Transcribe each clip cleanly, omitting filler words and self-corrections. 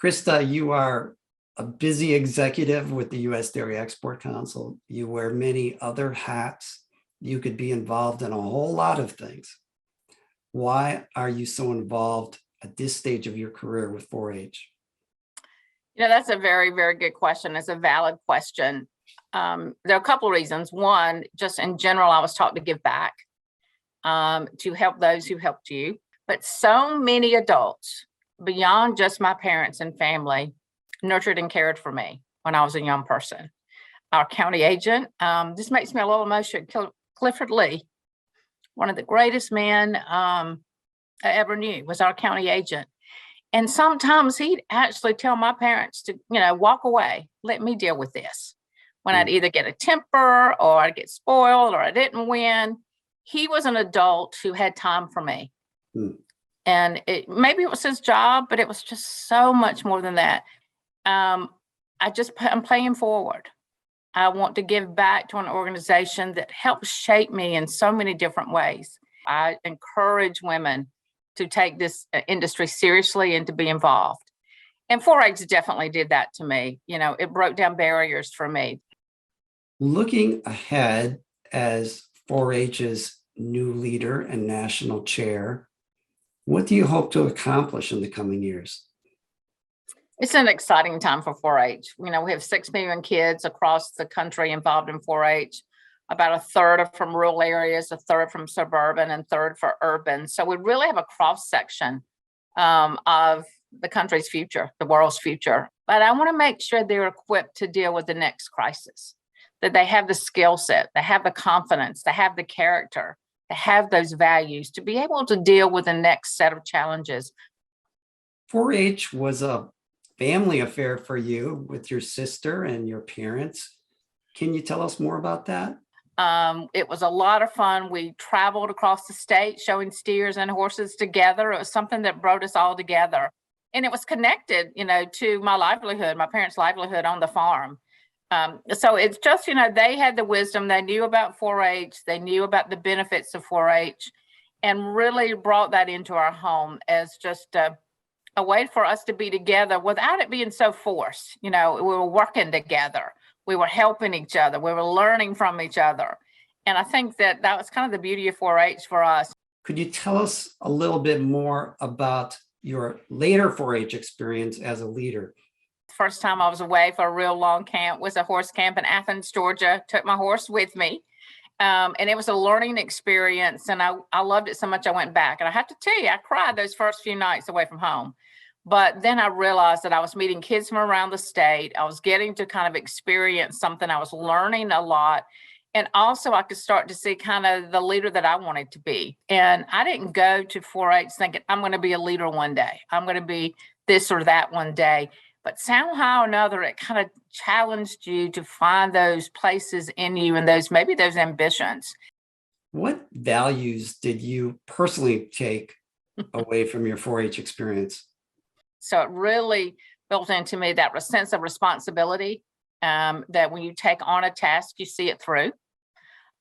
Krysta, you are a busy executive with the U.S. Dairy Export Council. You wear many other hats. You could be involved in a whole lot of things. Why are you so involved at this stage of your career with 4-H? That's a very, very good question. It's a valid question. There are a couple of reasons. One, just in general, I was taught to give back, to help those who helped you. But so many adults, beyond just my parents and family, nurtured and cared for me when I was a young person. Our county agent, this makes me a little emotional, Clifford Lee, one of the greatest men I ever knew, was our county agent. And sometimes he'd actually tell my parents to, walk away, let me deal with this. When I'd either get a temper or I'd get spoiled or I didn't win, he was an adult who had time for me. And maybe it was his job, but it was just so much more than that. I'm playing forward. I want to give back to an organization that helps shape me in so many different ways. I encourage women to take this industry seriously and to be involved. And 4-H definitely did that to me. It broke down barriers for me. Looking ahead as 4-H's new leader and national chair, what do you hope to accomplish in the coming years? It's an exciting time for 4-H. We have 6 million kids across the country involved in 4-H. About a third are from rural areas, a third from suburban, and third for urban. So we really have a cross section of the country's future, the world's future. But I want to make sure they're equipped to deal with the next crisis, that they have the skill set, they have the confidence, they have the character, they have those values to be able to deal with the next set of challenges. 4-H was a family affair for you with your sister and your parents. Can you tell us more about that? It was a lot of fun. We traveled across the state showing steers and horses together. It was something that brought us all together. And it was connected, to my livelihood, my parents' livelihood on the farm. So it's just, they had the wisdom. They knew about 4-H. They knew about the benefits of 4-H and really brought that into our home as just a way for us to be together without it being so forced. We were working together. We were helping each other. We were learning from each other. And I think that was kind of the beauty of 4-H for us. Could you tell us a little bit more about your later 4-H experience as a leader? First time I was away for a real long camp was a horse camp in Athens, Georgia. Took my horse with me. And it was a learning experience. And I loved it so much I went back. And I have to tell you, I cried those first few nights away from home. But then I realized that I was meeting kids from around the state. I was getting to kind of experience something. I was learning a lot. And also I could start to see kind of the leader that I wanted to be. And I didn't go to 4-H thinking I'm going to be a leader one day. I'm going to be this or that one day. But somehow or another, it kind of challenged you to find those places in you and maybe those ambitions. What values did you personally take away from your 4-H experience? So it really built into me that sense of responsibility, that when you take on a task, you see it through.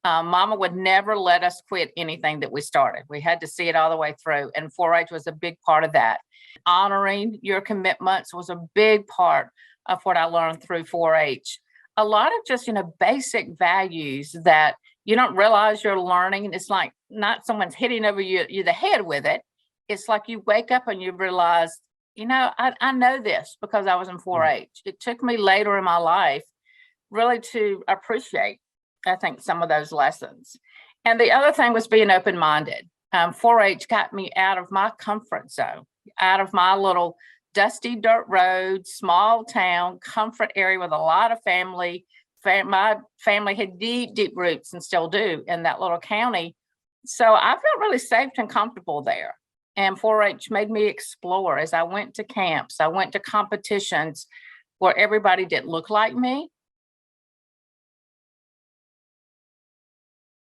Mama would never let us quit anything that we started. We had to see it all the way through. And 4-H was a big part of that. Honoring your commitments was a big part of what I learned through 4-H. A lot of just, basic values that you don't realize you're learning. It's like not someone's hitting over you the head with it. It's like you wake up and you realize, I know this because I was in 4-H. It took me later in my life really to appreciate, I think, some of those lessons. And the other thing was being open-minded. 4-H got me out of my comfort zone, out of my little dusty dirt road, small town, comfort area with a lot of family. My family had deep, deep roots and still do in that little county. So I felt really safe and comfortable there. And 4-H made me explore as I went to camps. I went to competitions where everybody didn't look like me.